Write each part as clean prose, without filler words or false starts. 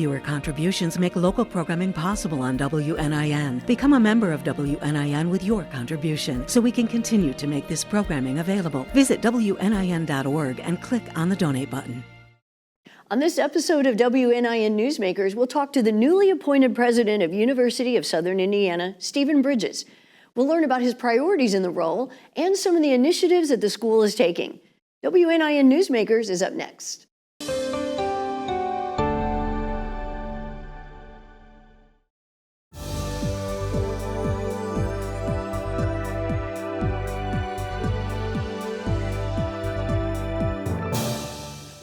viewer contributions make local programming possible on WNIN. Become a member of WNIN with your contribution so we can continue to make this programming available. Visit WNIN.org and click on the donate button. On this episode of WNIN Newsmakers, we'll talk to the newly appointed president of University of Southern Indiana, Steven Bridges. We'll learn about his priorities in the role and some of the initiatives that the school is taking. WNIN Newsmakers is up next.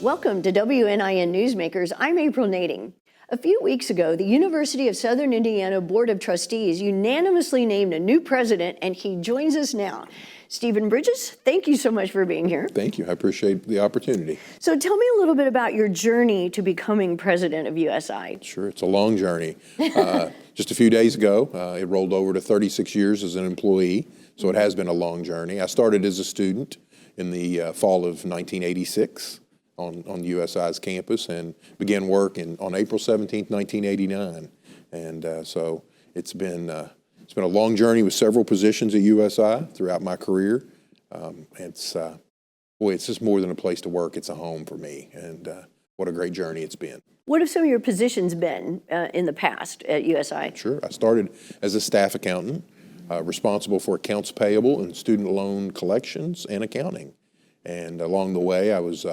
Welcome to WNIN Newsmakers. I'm April Nading. A few weeks ago, the University of Southern Indiana Board of Trustees unanimously named a new president, and he joins us now. Steven Bridges, thank you so much for being here. Thank you. I appreciate the opportunity. So tell me a little bit about your journey to becoming president of USI. Sure. It's a long journey. Just a few days ago, it rolled over to 36 years as an employee, so it has been a long journey. I started as a student in the fall of 1986. On USI's campus and began work on April 17th, 1989. And so it's been a long journey with several positions at USI throughout my career. It's just more than a place to work. It's a home for me. And what a great journey it's been. What have some of your positions been in the past at USI? Sure. I started as a staff accountant, responsible for accounts payable and student loan collections and accounting. And along the way, I was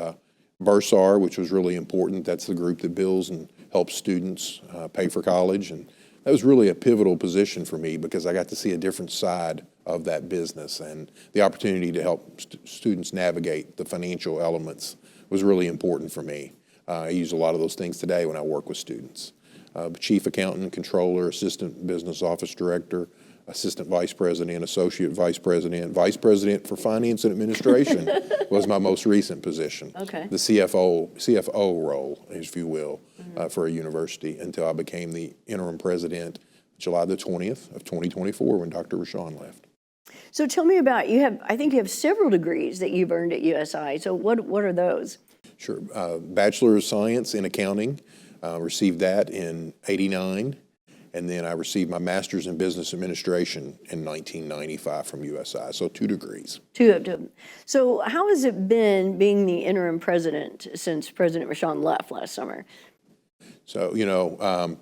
Bursar, which was really important. That's the group that bills and helps students pay for college. And that was really a pivotal position for me because I got to see a different side of that business, and the opportunity to help students navigate the financial elements was really important for me. I use a lot of those things today when I work with students. Chief accountant, controller, assistant business office director, assistant vice president, associate vice president for finance and administration was my most recent position. Okay. The CFO role, if you will, for a university until I became the interim president July the 20th of 2024 when Dr. Rashawn left. So tell me about, I think you have several degrees that you've earned at USI. So what are those? Sure. Bachelor of Science in Accounting, received that in '89. And then I received my master's in business administration in 1995 from USI, so 2 degrees. Two of them. So how has it been being the interim president since President Rashawn left last summer? So,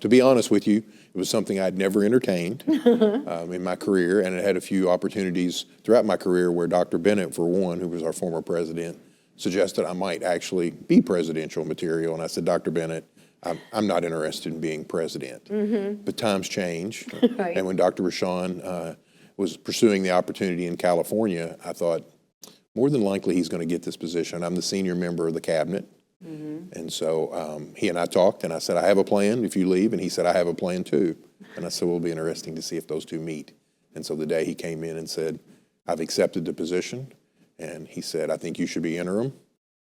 to be honest with you, it was something I'd never entertained in my career, and I had a few opportunities throughout my career where Dr. Bennett, for one, who was our former president, suggested I might actually be presidential material. And I said, Dr. Bennett, I'm not interested in being president, but times change. Right. And when Dr. Rashawn was pursuing the opportunity in California, I thought, more than likely he's going to get this position. I'm the senior member of the cabinet. And so he and I talked, and I said, I have a plan if you leave. And he said, I have a plan too. And I said, well, it'll be interesting to see if those two meet. And so the day he came in and said, I've accepted the position. And he said, I think you should be interim.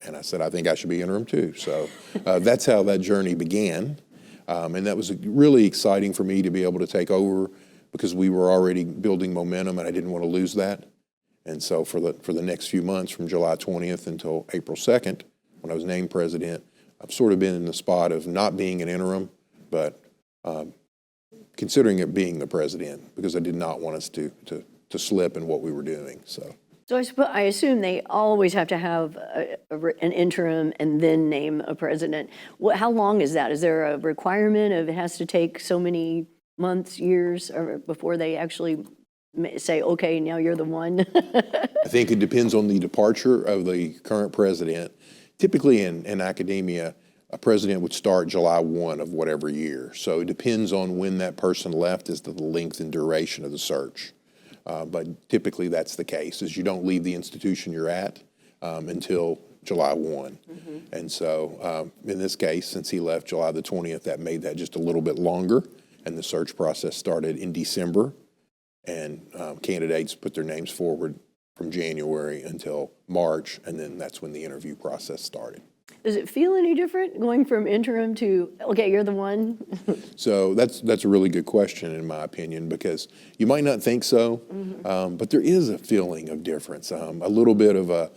And I said, I think I should be interim too. So that's how that journey began. And that was really exciting for me to be able to take over because we were already building momentum and I didn't want to lose that. And so for the next few months, from July 20th until April 2nd, when I was named president, I've sort of been in the spot of not being an interim, but considering it being the president because I did not want us to slip in what we were doing. So I assume they always have to have an interim and then name a president. How long is that? Is there a requirement of it has to take so many months, years, or before they actually say, okay, now you're the one? I think it depends on the departure of the current president. Typically in academia, a president would start July 1 of whatever year. So it depends on when that person left as to the length and duration of the search. But typically that's the case, is you don't leave the institution you're at until July 1. And so in this case, since he left July the 20th, that made that just a little bit longer. And the search process started in December. And candidates put their names forward from January until March. And then that's when the interview process started. Does it feel any different going from interim to, okay, you're the one? So that's a really good question in my opinion, because you might not think so, but there is a feeling of difference, a little bit of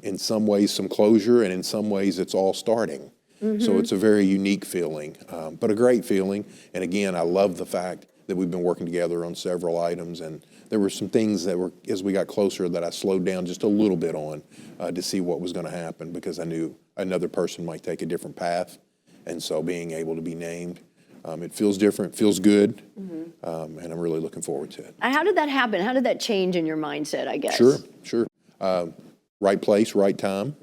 in some ways some closure, and in some ways it's all starting. So it's a very unique feeling, but a great feeling. And again, I love the fact that we've been working together on several items, and there were some things that were, as we got closer, that I slowed down just a little bit on to see what was going to happen, because I knew another person might take a different path. And so being able to be named, it feels different, feels good, and I'm really looking forward to it. How did that happen? How did that change in your mindset, I guess? Sure. Right place, right time.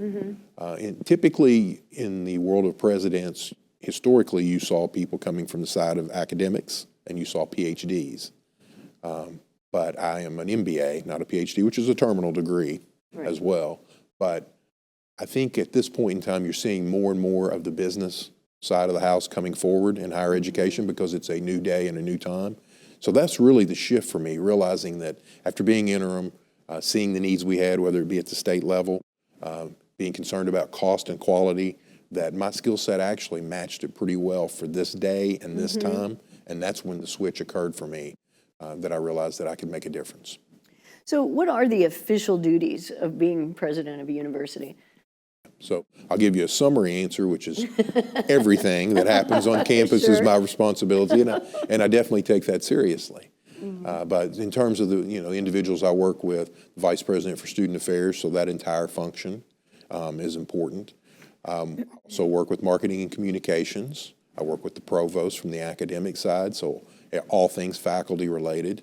And typically in the world of presidents, historically you saw people coming from the side of academics, and you saw PhDs. But I am an MBA, not a PhD, which is a terminal degree as well. But I think at this point in time, you're seeing more and more of the business side of the house coming forward in higher education, because it's a new day and a new time. So that's really the shift for me, realizing that after being interim, seeing the needs we had, whether it be at the state level, being concerned about cost and quality, that my skill set actually matched it pretty well for this day and this time. And that's when the switch occurred for me, that I realized that I could make a difference. So what are the official duties of being president of a university? So I'll give you a summary answer, which is everything that happens on campus is my responsibility, and I definitely take that seriously. But in terms of the individuals I work with, Vice President for Student Affairs, so that entire function is important. I also work with marketing and communications. I work with the provost from the academic side, so all things faculty related.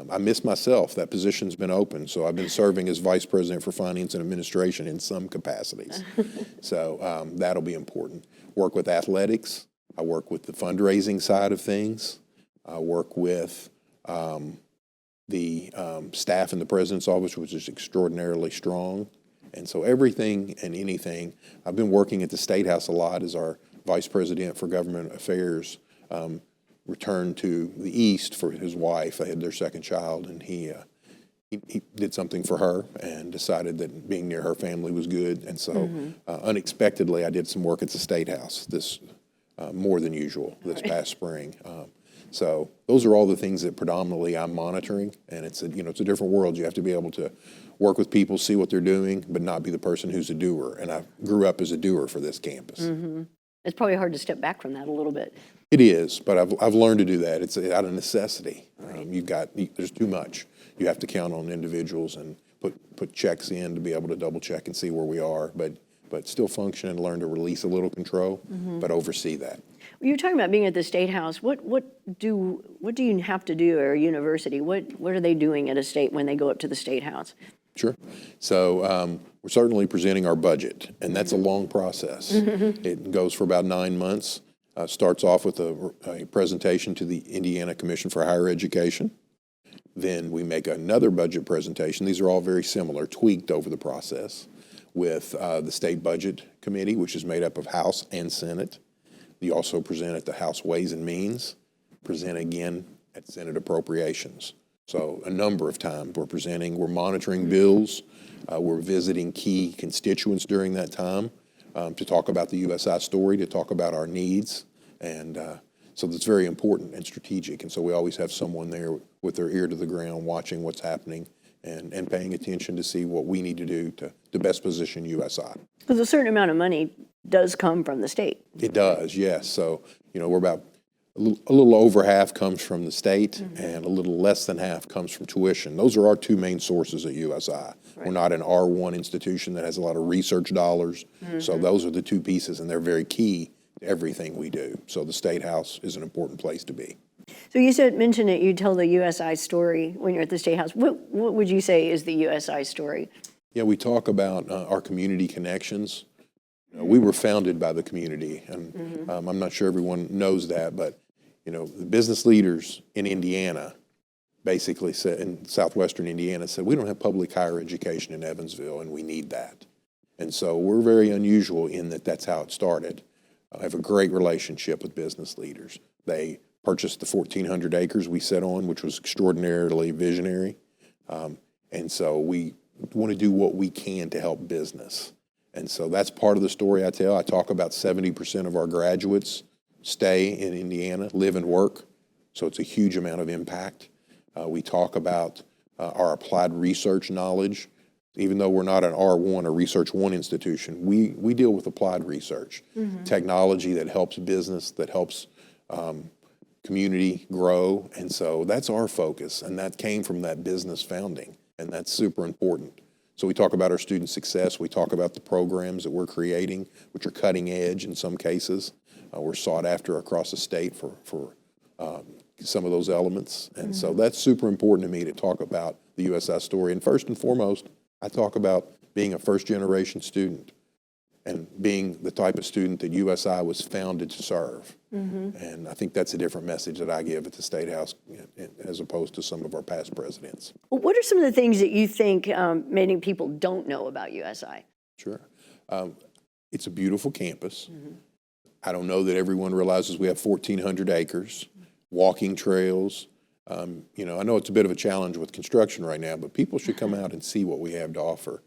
I miss myself. That position's been open, so I've been serving as Vice President for Finance and Administration in some capacities. So that'll be important. Work with athletics. I work with the fundraising side of things. I work with the staff in the President's office, which is extraordinarily strong. And so everything and anything. I've been working at the State House a lot as our Vice President for Government Affairs. Returned to the East for his wife. They had their second child, and he did something for her and decided that being near her family was good. And so unexpectedly, I did some work at the State House more than usual this past spring. So those are all the things that predominantly I'm monitoring, and it's a different world. You have to be able to work with people, see what they're doing, but not be the person who's a doer. And I grew up as a doer for this campus. It's probably hard to step back from that a little bit. It is, but I've learned to do that. It's out of necessity. There's too much. You have to count on individuals and put checks in to be able to double check and see where we are, but still function and learn to release a little control, but oversee that. You're talking about being at the State House. What do you have to do at a university? What are they doing at a state when they go up to the State House? Sure. So we're certainly presenting our budget, and that's a long process. It goes for about 9 months. Starts off with a presentation to the Indiana Commission for Higher Education. Then we make another budget presentation. These are all very similar, tweaked over the process, with the State Budget Committee, which is made up of House and Senate. You also present at the House Ways and Means, present again at Senate Appropriations. So a number of times we're monitoring bills, we're visiting key constituents during that time to talk about the USI story, to talk about our needs. And so that's very important and strategic. And so we always have someone there with their ear to the ground watching what's happening and paying attention to see what we need to do to best position USI. Because a certain amount of money does come from the state. It does, yes. So, we're about a little over half comes from the state, and a little less than half comes from tuition. Those are our two main sources at USI. Right. We're not an R1 institution that has a lot of research dollars. So those are the two pieces, and they're very key to everything we do. So the State House is an important place to be. So you mentioned it, you tell the USI story when you're at the State House. What would you say is the USI story? Yeah, we talk about our community connections. We were founded by the community, and I'm not sure everyone knows that, but the business leaders in Indiana basically said, in southwestern Indiana, said, we don't have public higher education in Evansville, and we need that. And so we're very unusual in that that's how it started. I have a great relationship with business leaders. They purchased the 1,400 acres we sit on, which was extraordinarily visionary. And so we want to do what we can to help business. And so that's part of the story I tell. I talk about 70% of our graduates stay in Indiana, live and work. So it's a huge amount of impact. We talk about our applied research knowledge. Even though we're not an R1 or Research 1 institution, we deal with applied research, technology that helps business, that helps community grow. And so that's our focus. And that came from that business founding. And that's super important. So we talk about our student success. We talk about the programs that we're creating, which are cutting edge in some cases. We're sought after across the state for some of those elements. And so that's super important to me to talk about the USI story. And first and foremost, I talk about being a first-generation student and being the type of student that USI was founded to serve. And I think that's a different message that I give at the State House as opposed to some of our past presidents. Well, what are some of the things that you think many people don't know about USI? Sure. It's a beautiful campus. I don't know that everyone realizes we have 1,400 acres, walking trails. You know, I know it's a bit of a challenge with construction right now, but people should come out and see what we have to offer.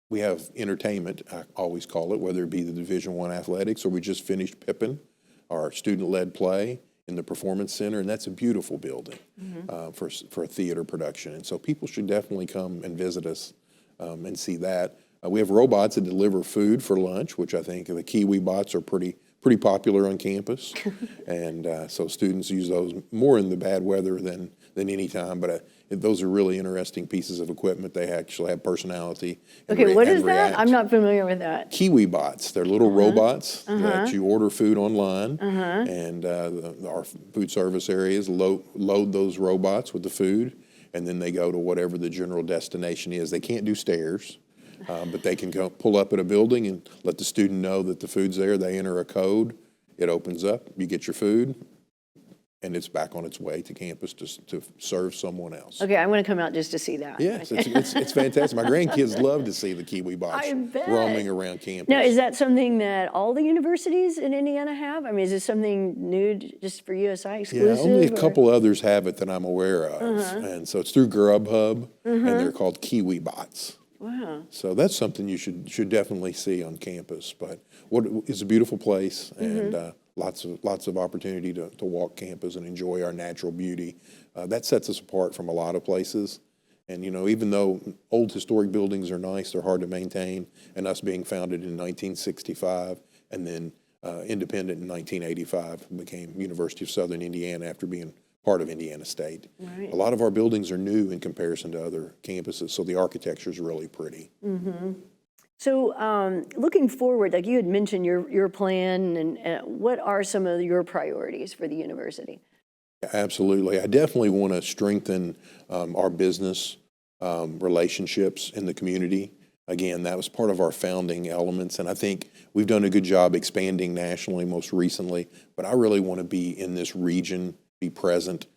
We have entertainment, I always call it, whether it be the Division I athletics or we just finished Pippin, our student-led play in the Performance Center, and that's a beautiful building for a theater production. And so people should definitely come and visit us and see that. We have robots that deliver food for lunch, which I think the Kiwi bots are pretty popular on campus. And so students use those more in the bad weather than any time. But those are really interesting pieces of equipment. They actually have personality. Okay, what is that? I'm not familiar with that. Kiwi bots. They're little robots that you order food online. And our food service areas load those robots with the food. And then they go to whatever the general destination is. They can't do stairs. But they can go pull up at a building and let the student know that the food's there. They enter a code, it opens up, you get your food, and it's back on its way to campus to serve someone else. Okay, I want to come out just to see that. Yes, it's fantastic. My grandkids love to see the Kiwi bots roaming around campus. Now, is that something that all the universities in Indiana have? I mean, is this something new just for USI exclusive? Yeah, only a couple others have it that I'm aware of. And so it's through Grubhub, and they're called Kiwi bots. Wow. So that's something you should definitely see on campus. But it's a beautiful place and lots of opportunity to walk campus and enjoy our natural beauty. That sets us apart from a lot of places. And, you know, even though old historic buildings are nice, they're hard to maintain. And us being founded in 1965 and then independent in 1985, became University of Southern Indiana after being part of Indiana State. Right. A lot of our buildings are new in comparison to other campuses, so the architecture is really pretty. So looking forward, like you had mentioned your plan, and what are some of your priorities for the university? Absolutely. I definitely want to strengthen our business relationships in the community. Again, that was part of our founding elements, and I think we've done a good job expanding nationally most recently, but I really want to be in this region, be present.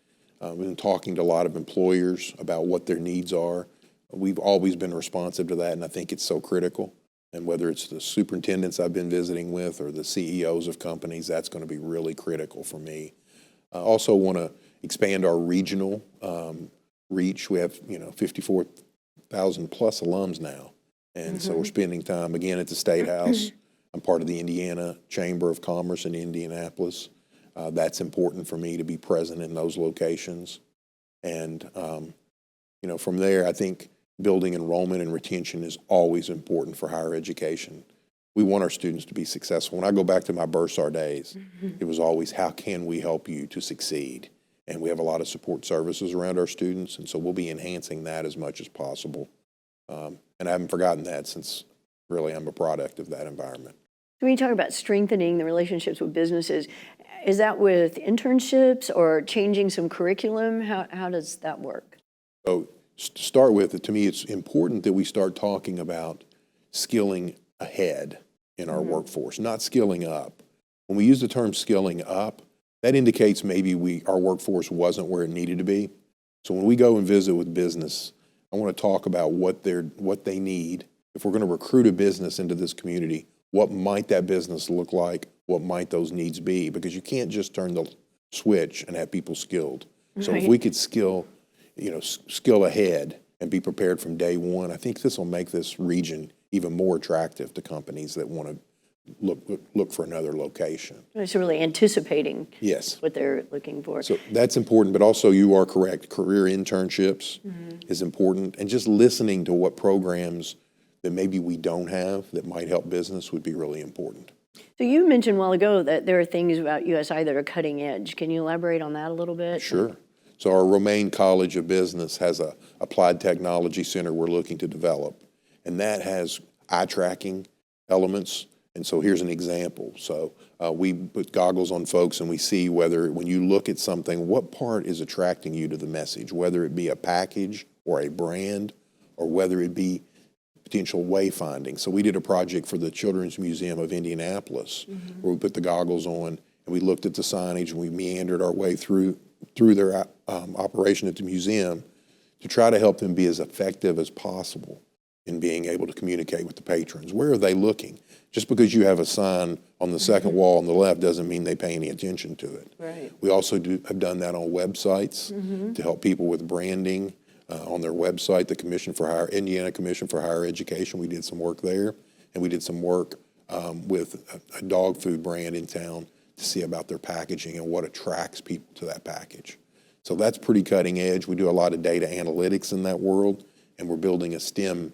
We've been talking to a lot of employers about what their needs are. We've always been responsive to that, and I think it's so critical. And whether it's the superintendents I've been visiting with or the CEOs of companies, that's going to be really critical for me. I also want to expand our regional reach. We have 54,000 plus alums now, and so we're spending time again at the State House. I'm part of the Indiana Chamber of Commerce in Indianapolis. That's important for me to be present in those locations. And, from there, I think building enrollment and retention is always important for higher education. We want our students to be successful. When I go back to my Bursar days, it was always, how can we help you to succeed? And we have a lot of support services around our students, and so we'll be enhancing that as much as possible. And I haven't forgotten that since really I'm a product of that environment. When you talk about strengthening the relationships with businesses, is that with internships or changing some curriculum? How does that work? So to start with, to me, it's important that we start talking about skilling ahead in our workforce, not skilling up. When we use the term skilling up, that indicates maybe our workforce wasn't where it needed to be. So when we go and visit with business, I want to talk about what they need. If we're going to recruit a business into this community, what might that business look like? What might those needs be? Because you can't just turn the switch and have people skilled. So if we could skill ahead and be prepared from day one, I think this will make this region even more attractive to companies that want to look for another location. It's really anticipating Yes. what they're looking for. So that's important, but also you are correct. Career internships is important, and just listening to what programs that maybe we don't have that might help business would be really important. So you mentioned a while ago that there are things about USI that are cutting edge. Can you elaborate on that a little bit? Sure. So our Romaine College of Business has a applied technology center we're looking to develop, and that has eye tracking elements. And so here's an example. So we put goggles on folks and we see whether, when you look at something, what part is attracting you to the message, whether it be a package or a brand, or whether it be potential wayfinding. So we did a project for the Children's Museum of Indianapolis where we put the goggles on and we looked at the signage and we meandered our way through their operation at the museum to try to help them be as effective as possible in being able to communicate with the patrons. Where are they looking? Just because you have a sign on the second wall on the left doesn't mean they pay any attention to it. Right. We also have done that on websites to help people with branding on their website. The Indiana Commission for Higher Education, we did some work there, and we did some work with a dog food brand in town to see about their packaging and what attracts people to that package. So that's pretty cutting edge. We do a lot of data analytics in that world, and we're building a STEM,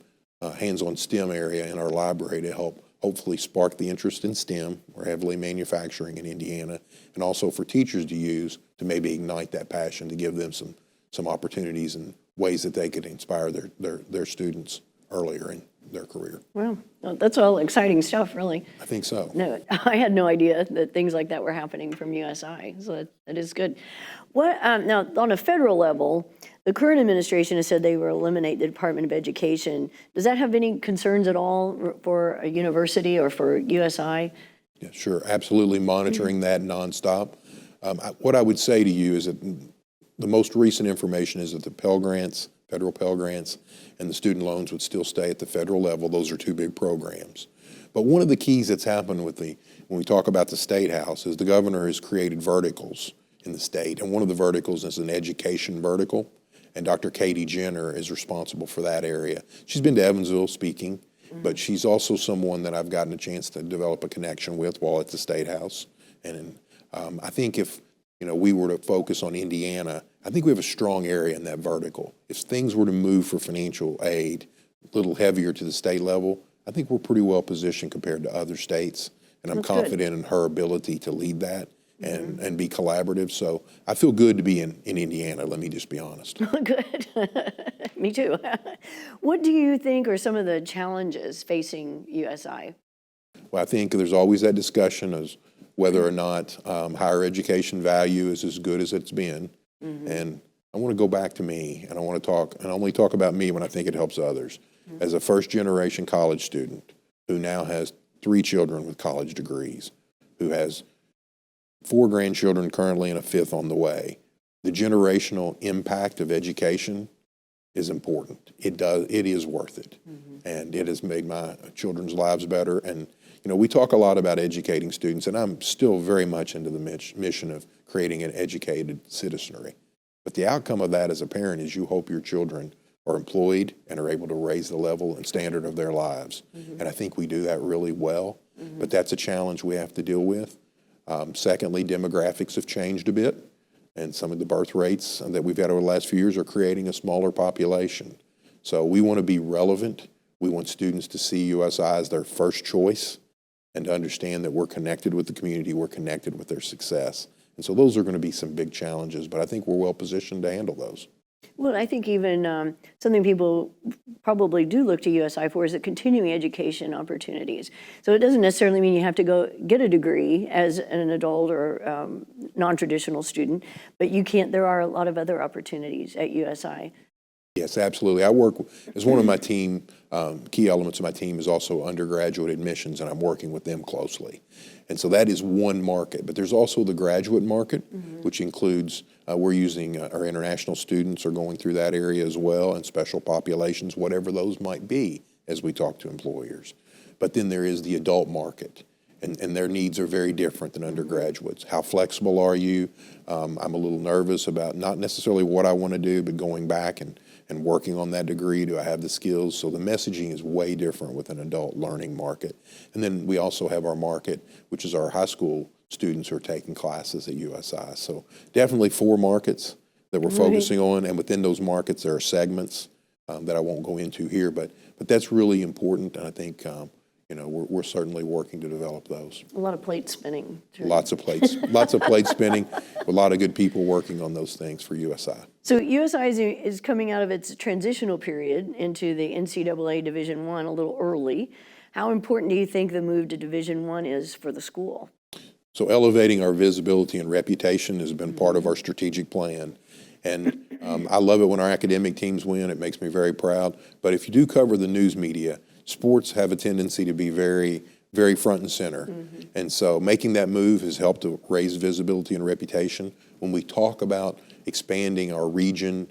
hands-on STEM area in our library to help hopefully spark the interest in STEM. We're heavily manufacturing in Indiana, and also for teachers to use to maybe ignite that passion, to give them some opportunities and ways that they could inspire their students earlier in their career. Well, that's all exciting stuff, really. I think so. No, I had no idea that things like that were happening from USI, so that is good. What now, on a federal level, the current administration has said they will eliminate the Department of Education. Does that have any concerns at all for a university or for USI? Yeah, sure. Absolutely monitoring that nonstop. What I would say to you is that the most recent information is that the Pell Grants, federal Pell Grants, and the student loans would still stay at the federal level. Those are two big programs. But one of the keys that's happened when we talk about the State House is the governor has created verticals in the state. And one of the verticals is an education vertical. And Dr. Katie Jenner is responsible for that area. She's been to Evansville speaking, but she's also someone that I've gotten a chance to develop a connection with while at the State House. And I think if we were to focus on Indiana, I think we have a strong area in that vertical. If things were to move for financial aid a little heavier to the state level, I think we're pretty well positioned compared to other states. And I'm confident in her ability to lead that and be collaborative. So I feel good to be in Indiana, let me just be honest. Good. Me too. What do you think are some of the challenges facing USI? Well, I think there's always that discussion as whether or not higher education value is as good as it's been. And I want to go back to me, and I want to talk, and only talk about me when I think it helps others. As a first-generation college student who now has 3 children with college degrees, who has 4 grandchildren currently and a 5th on the way, the generational impact of education is important. It is worth it. And it has made my children's lives better. And we talk a lot about educating students, and I'm still very much into the mission of creating an educated citizenry. But the outcome of that as a parent is you hope your children are employed and are able to raise the level and standard of their lives. And I think we do that really well, but that's a challenge we have to deal with. Secondly, demographics have changed a bit, and some of the birth rates that we've had over the last few years are creating a smaller population. So we want to be relevant. We want students to see USI as their first choice and to understand that we're connected with the community, we're connected with their success. And so those are going to be some big challenges, but I think we're well positioned to handle those. Well, I think even something people probably do look to USI for is the continuing education opportunities. So it doesn't necessarily mean you have to go get a degree as an adult or non-traditional student, but there are a lot of other opportunities at USI. Yes, absolutely. I work as one of my team, key elements of my team is also undergraduate admissions, and I'm working with them closely. And so that is one market, but there's also the graduate market, which includes, we're using our international students are going through that area as well, and special populations, whatever those might be, as we talk to employers. But then there is the adult market. and their needs are very different than undergraduates. How flexible are you? I'm a little nervous about not necessarily what I want to do, but going back and working on that degree. Do I have the skills? So the messaging is way different with an adult learning market. And then we also have our market, which is our high school students who are taking classes at USI. So definitely 4 markets that we're focusing on, and within those markets there are segments that I won't go into here, but that's really important, and I think we're certainly working to develop those. A lot of plate spinning. Lots of plates spinning, a lot of good people working on those things for USI. So USI is coming out of its transitional period into the NCAA Division I a little early. How important do you think the move to Division I is for the school? So elevating our visibility and reputation has been part of our strategic plan. And I love it when our academic teams win. It makes me very proud. But if you do cover the news media, sports have a tendency to be very, very front and center. And so making that move has helped to raise visibility and reputation. When we talk about expanding our region,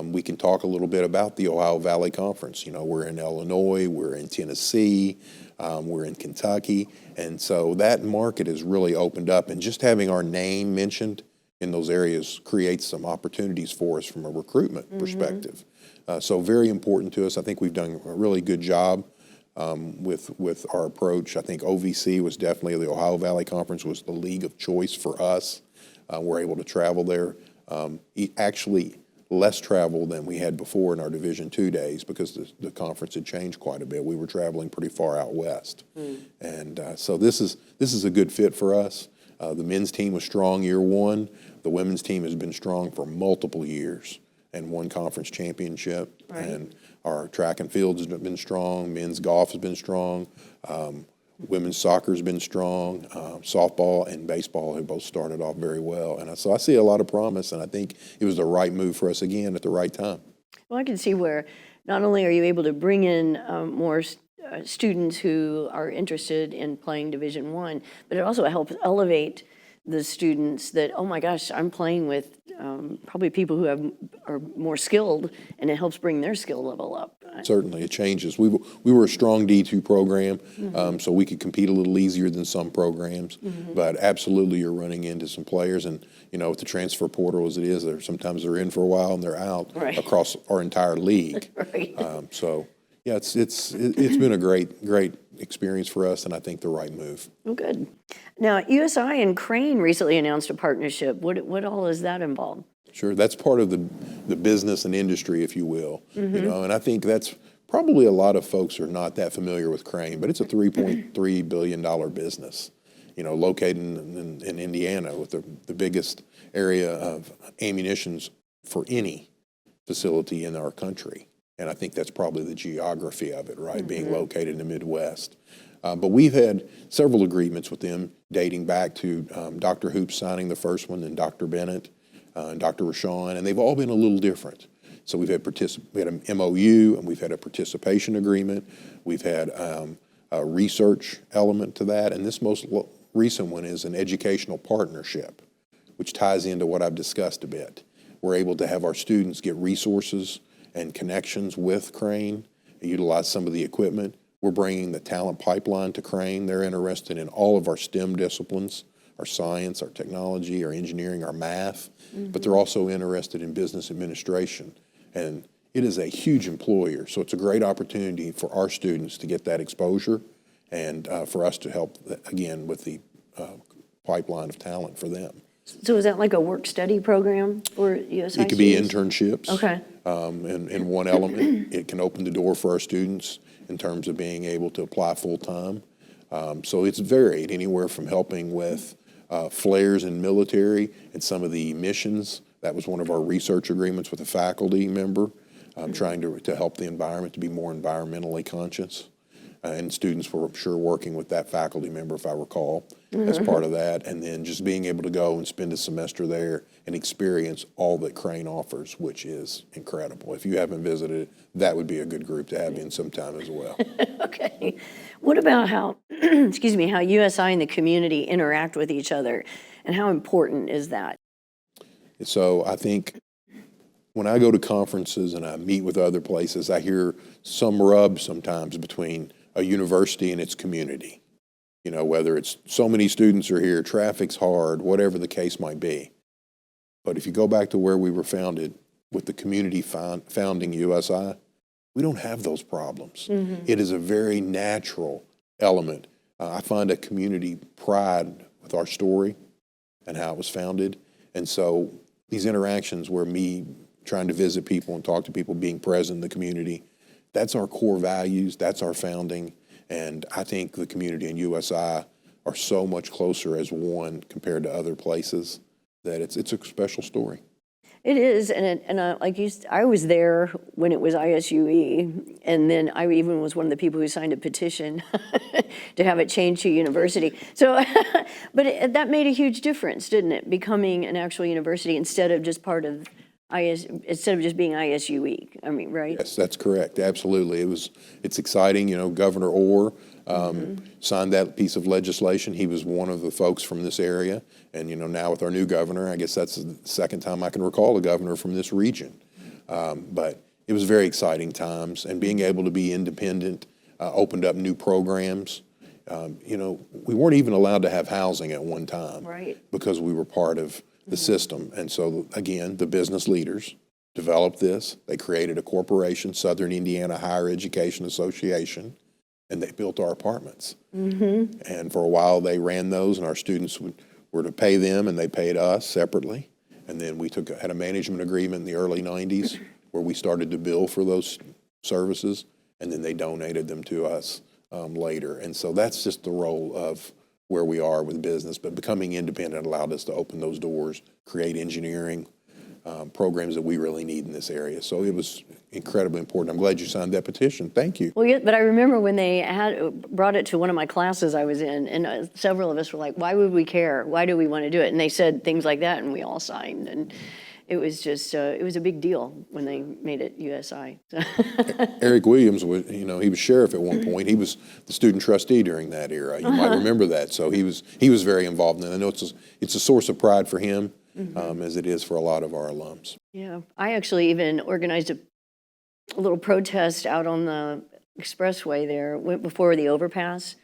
we can talk a little bit about the Ohio Valley Conference. We're in Illinois, we're in Tennessee, we're in Kentucky. And so that market has really opened up. And just having our name mentioned in those areas creates some opportunities for us from a recruitment perspective. So very important to us. I think we've done a really good job with our approach. I think OVC was definitely, the Ohio Valley Conference was the league of choice for us. We're able to travel there. Actually, less travel than we had before in our Division II days because the conference had changed quite a bit. We were traveling pretty far out west. And so this is a good fit for us. The men's team was strong year 1. The women's team has been strong for multiple years and won conference championship. Right. And our track and field has been strong. Men's golf has been strong. Women's soccer has been strong. Softball and baseball have both started off very well. And so I see a lot of promise, and I think it was the right move for us again at the right time. Well, I can see where not only are you able to bring in more students who are interested in playing Division I, but it also helps elevate the students that, oh my gosh, I'm playing with probably people who are more skilled, and it helps bring their skill level up. Certainly, it changes. We were a strong D2 program, so we could compete a little easier than some programs, but absolutely you're running into some players, and with the transfer portal as it is, sometimes they're in for a while and they're out across our entire league. So yeah, it's been a great experience for us, and I think the right move. Oh, good. Now, USI and Crane recently announced a partnership. What all is that involved? Sure, that's part of the business and industry, if you will. And I think that's probably a lot of folks are not that familiar with Crane, but it's a $3.3 billion business, located in Indiana with the biggest area of ammunitions for any facility in our country. And I think that's probably the geography of it, right, being located in the Midwest. But we've had several agreements with them dating back to Dr. Hoops signing the first one, and Dr. Bennett, and Dr. Rashawn, and they've all been a little different. So we had an MOU, and we've had a participation agreement. We've had a research element to that, and this most recent one is an educational partnership, which ties into what I've discussed a bit. We're able to have our students get resources and connections with Crane, and utilize some of the equipment. We're bringing the talent pipeline to Crane. They're interested in all of our STEM disciplines, our science, our technology, our engineering, our math, but they're also interested in business administration. And it is a huge employer, so it's a great opportunity for our students to get that exposure and for us to help, again, with the pipeline of talent for them. So is that like a work-study program for USI? It could be internships. Okay. In one element, it can open the door for our students in terms of being able to apply full-time. So it's varied, anywhere from helping with flares in military and some of the missions. That was one of our research agreements with a faculty member, trying to help the environment to be more environmentally conscious. And students were, I'm sure, working with that faculty member, if I recall, as part of that. And then just being able to go and spend a semester there and experience all that Crane offers, which is incredible. If you haven't visited, that would be a good group to have in sometime as well. Okay. What about how, excuse me, how USI and the community interact with each other, and how important is that? So I think when I go to conferences and I meet with other places, I hear some rub sometimes between a university and its community. You know, whether it's so many students are here, traffic's hard, whatever the case might be. But if you go back to where we were founded with the community founding USI, we don't have those problems. It is a very natural element. I find a community pride with our story and how it was founded. And so these interactions where me trying to visit people and talk to people, being present in the community, that's our core values, that's our founding. And I think the community and USI are so much closer as one compared to other places that it's a special story. It is, and like I was there when it was ISUE, and then I even was one of the people who signed a petition to have it changed to university. So, but that made a huge difference, didn't it? Becoming an actual university instead of just part of instead of just being ISUE. I mean, right? Yes, that's correct. Absolutely, it's exciting. You know, Governor Orr signed that piece of legislation. He was one of the folks from this area. And, you know, now with our new governor, I guess that's the second time I can recall a governor from this region. But it was very exciting times, and being able to be independent opened up new programs. You know, we weren't even allowed to have housing at one time, right, because we were part of the system. And so, again, the business leaders developed this. They created a corporation, Southern Indiana Higher Education Association, and they built our apartments. And for a while, they ran those, and our students were to pay them, and they paid us separately. And then we had a management agreement in the early 90s where we started to bill for those services, and then they donated them to us later. And so that's just the role of where we are with business. But becoming independent allowed us to open those doors, create engineering programs that we really need in this area. So it was incredibly important. I'm glad you signed that petition. Thank you. Well, yeah, but I remember when they brought it to one of my classes I was in, and several of us were like, why would we care? Why do we want to do it? And they said things like that, and we all signed. And it was just, it was a big deal when they made it USI. Eric Williams was, you know, he was sheriff at one point. He was the student trustee during that era. You might remember that. So he was very involved in it. I know it's a source of pride for him, as it is for a lot of our alums. Yeah, I actually even organized a little protest out on the expressway there before the overpass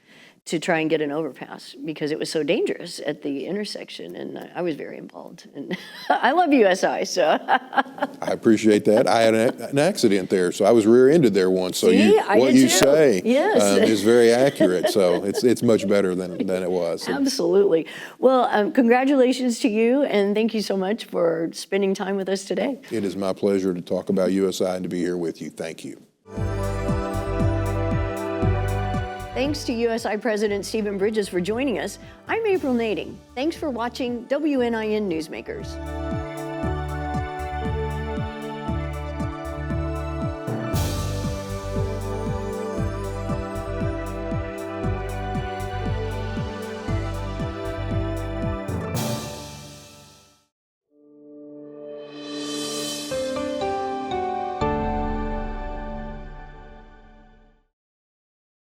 to try and get an overpass because it was so dangerous at the intersection, and I was very involved. And I love USI, so. I appreciate that. I had an accident there, so I was rear-ended there once. So what you say is very accurate. So it's much better than it was. So. Absolutely. Well, congratulations to you, and thank you so much for spending time with us today. It is my pleasure to talk about USI and to be here with you. Thank you. Thanks to USI President Steven Bridges for joining us. I'm April Nading. Thanks for watching WNIN Newsmakers.